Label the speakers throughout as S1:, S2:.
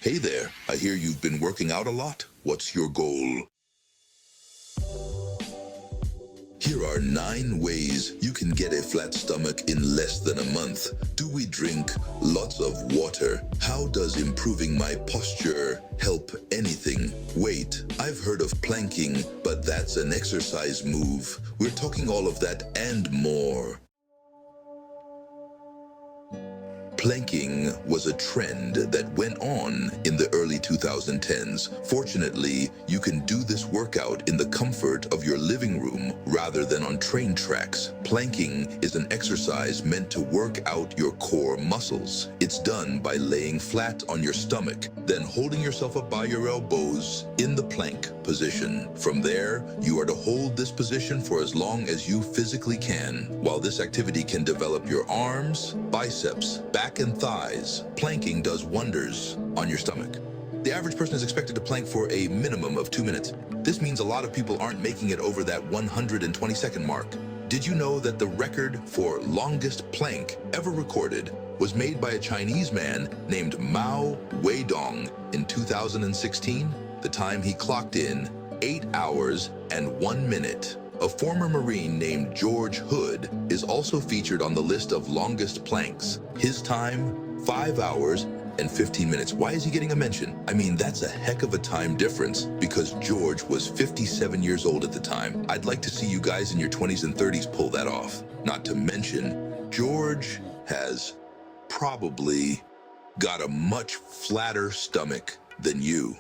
S1: Hey there, I hear you've been working out a lot. What's your goal? Here are 9 ways you can get a flat stomach in less than a month. Do we drink lots of water? How does improving my posture help anything? Wait, I've heard of planking, but that's an exercise move. We're talking all of that and more. Planking was a trend that went on in the early 2010s. Fortunately, you can do this workout in the comfort of your living room rather than on train tracks. Planking is an exercise meant to work out your core muscles. It's done by laying flat on your stomach, then holding yourself up by your elbows in the plank position. From there, you are to hold this position for as long as you physically can. While this activity can develop your arms, biceps, back and thighs, planking does wonders on your stomach. The average person is expected to plank for a minimum of 2 minutes. This means a lot of people aren't making it over that 120-second mark. Did you know that the record for longest plank ever recorded was made by a Chinese man named Mao Weidong in 2016? The time he clocked in 8 hours and 1 minute. A former Marine named George Hood is also featured on the list of longest planks. His time, 5 hours and 15 minutes. Why is he getting a mention? I mean, that's a heck of a time difference because George was 57 years old at the time. I'd like to see you guys in your 20s and 30s pull that off. Not to mention, George has probably got a much flatter stomach than you.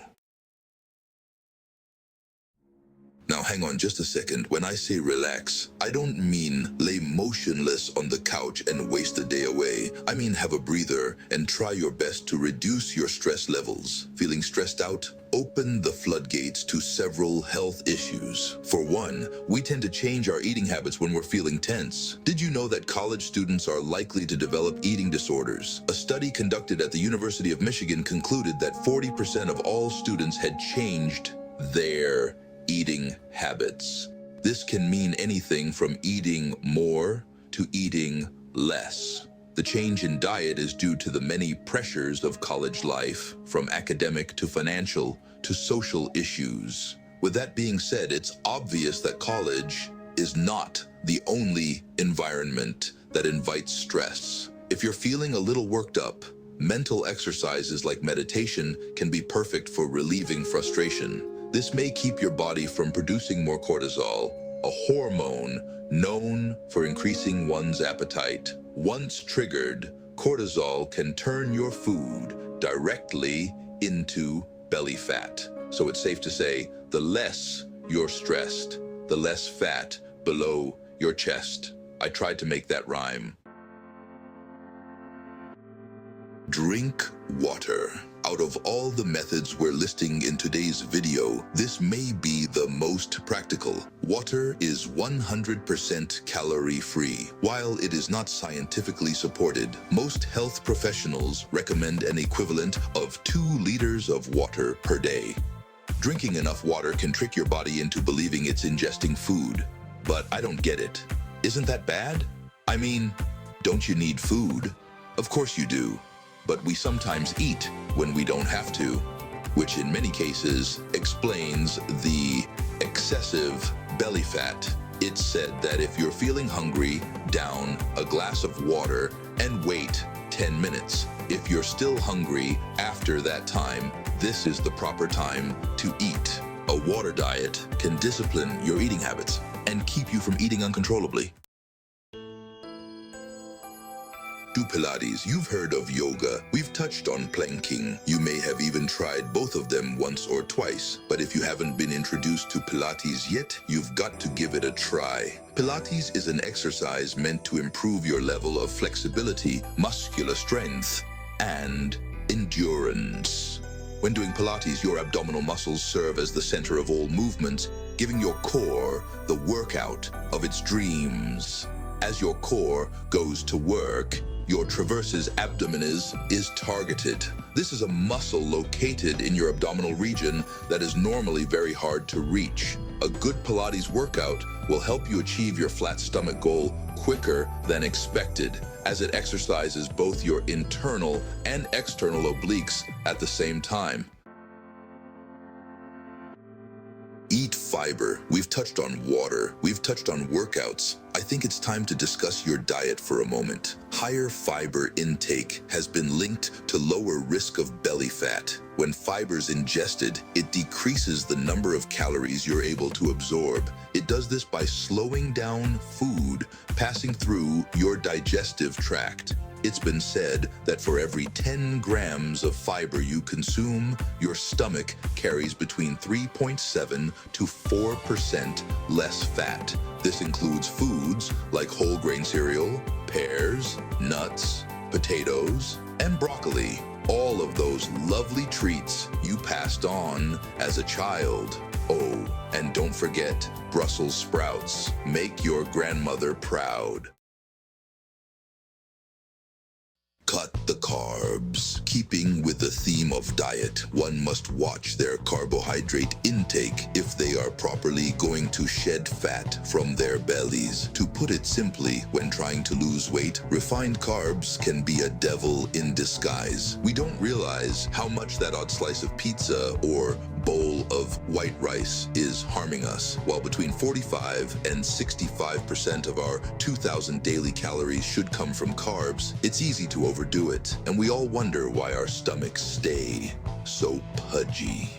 S1: Now hang on just a second. When I say relax, I don't mean lay motionless on the couch and waste the day away. I mean have a breather and try your best to reduce your stress levels. Feeling stressed out? Open the floodgates to several health issues. For one, we tend to change our eating habits when we're feeling tense. Did you know that college students are likely to develop eating disorders? A study conducted at the University of Michigan concluded that 40% of all students had changed their eating habits. This can mean anything from eating more to eating less. The change in diet is due to the many pressures of college life, from academic to financial to social issues. With that being said, it's obvious that college is not the only environment that invites stress. If you're feeling a little worked up, mental exercises like meditation can be perfect for relieving frustration. This may keep your body from producing more cortisol, a hormone known for increasing one's appetite. Once triggered, cortisol can turn your food directly into belly fat. So it's safe to say, the less you're stressed, the less fat below your chest. I tried to make that rhyme. Drink water. Out of all the methods we're listing in today's video, this may be the most practical. Water is 100% calorie-free. While it is not scientifically supported, most health professionals recommend an equivalent of 2 liters of water per day. Drinking enough water can trick your body into believing it's ingesting food. But I don't get it. Isn't that bad? I mean, don't you need food? Of course you do. But we sometimes eat when we don't have to, which in many cases explains the excessive belly fat. It's said that if you're feeling hungry, down a glass of water and wait 10 minutes. If you're still hungry after that time, this is the proper time to eat. A water diet can discipline your eating habits and keep you from eating uncontrollably. Do Pilates. You've heard of yoga. We've touched on planking. You may have even tried both of them once or twice. But if you haven't been introduced to Pilates yet, you've got to give it a try. Pilates is an exercise meant to improve your level of flexibility, muscular strength, and endurance. When doing Pilates, your abdominal muscles serve as the center of all movements, giving your core the workout of its dreams. As your core goes to work, your transverse abdominis is targeted. This is a muscle located in your abdominal region that is normally very hard to reach. A good Pilates workout will help you achieve your flat stomach goal quicker than expected. as it exercises both your internal and external obliques at the same time. Eat fiber. We've touched on water. We've touched on workouts. I think it's time to discuss your diet for a moment. Higher fiber intake has been linked to lower risk of belly fat. When fiber's ingested, it decreases the number of calories you're able to absorb. It does this by slowing down food passing through your digestive tract. It's been said that for every 10 grams of fiber you consume, your stomach carries between 3.7 to 4% less fat. This includes foods like whole grain cereal, pears, nuts, potatoes, and broccoli. All of those lovely treats you passed on as a child. Oh, and don't forget Brussels sprouts. Make your grandmother proud. Cut the carbs. Keeping with the theme of diet, one must watch their carbohydrate intake if they are properly going to shed fat from their bellies. To put it simply, when trying to lose weight, refined carbs can be a devil in disguise. We don't realize how much that odd slice of pizza or bowl of white rice is harming us. While between 45 and 65% of our 2,000 daily calories should come from carbs, it's easy to overdo it, and we all wonder why our stomachs stay so pudgy.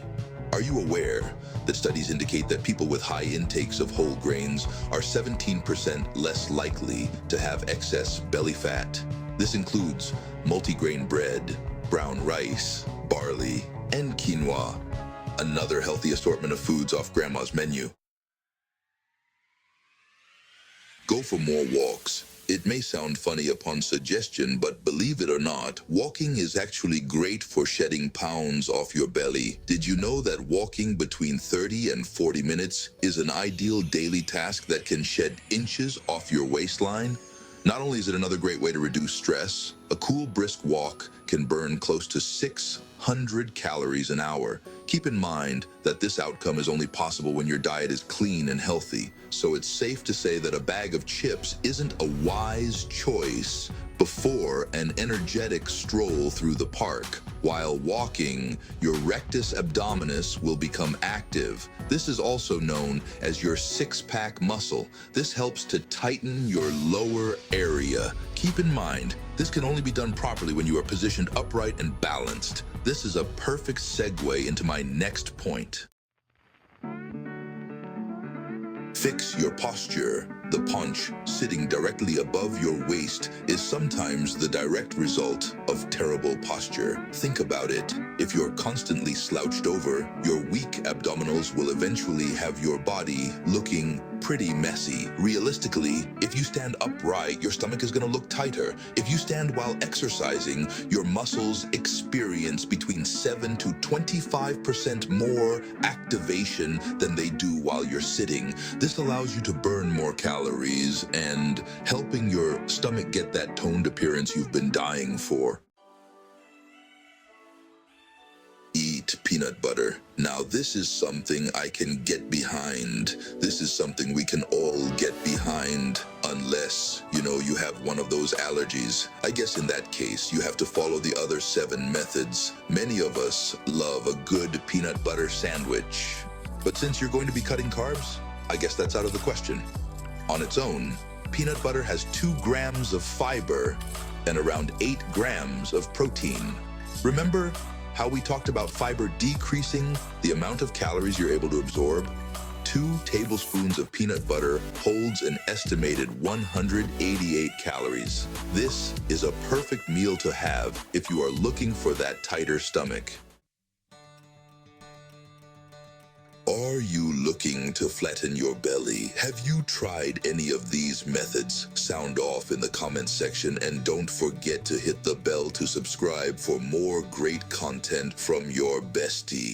S1: Are you aware that studies indicate that people with high intakes of whole grains are 17% less likely to have excess belly fat? This includes multigrain bread, brown rice, barley, and quinoa, another healthy assortment of foods off Grandma's menu. Go for more walks. It may sound funny upon suggestion, but believe it or not, walking is actually great for shedding pounds off your belly. Did you know that walking between 30 and 40 minutes is an ideal daily task that can shed inches off your waistline? Not only is it another great way to reduce stress, a cool brisk walk can burn close to 600 calories an hour. Keep in mind that this outcome is only possible when your diet is clean and healthy, so it's safe to say that a bag of chips isn't a wise choice before an energetic stroll through the park. While walking, your rectus abdominis will become active. This is also known as your six-pack muscle. This helps to tighten your lower area. Keep in mind, this can only be done properly when you are positioned upright and balanced. This is a perfect segue into my next point. Fix your posture. The paunch sitting directly above your waist is sometimes the direct result of terrible posture. Think about it. If you're constantly slouched over, your weak abdominals will eventually have your body looking pretty messy. Realistically, if you stand upright, your stomach is going to look tighter. If you stand while exercising, your muscles experience between 7 to 25% more activation than they do while you're sitting. This allows you to burn more calories and helping your stomach get that toned appearance you've been dying for. Eat peanut butter. Now this is something I can get behind. This is something we can all get behind, unless, you have one of those allergies. I guess in that case, you have to follow the other 7 methods. Many of us love a good peanut butter sandwich. But since you're going to be cutting carbs, I guess that's out of the question. On its own, peanut butter has 2 grams of fiber and around 8 grams of protein. Remember how we talked about fiber decreasing the amount of calories you're able to absorb? 2 tablespoons of peanut butter holds an estimated 188 calories. This is a perfect meal to have if you are looking for that tighter stomach. Are you looking to flatten your belly? Have you tried any of these methods? Sound off in the comments section, and don't forget to hit the bell to subscribe for more great content from your bestie.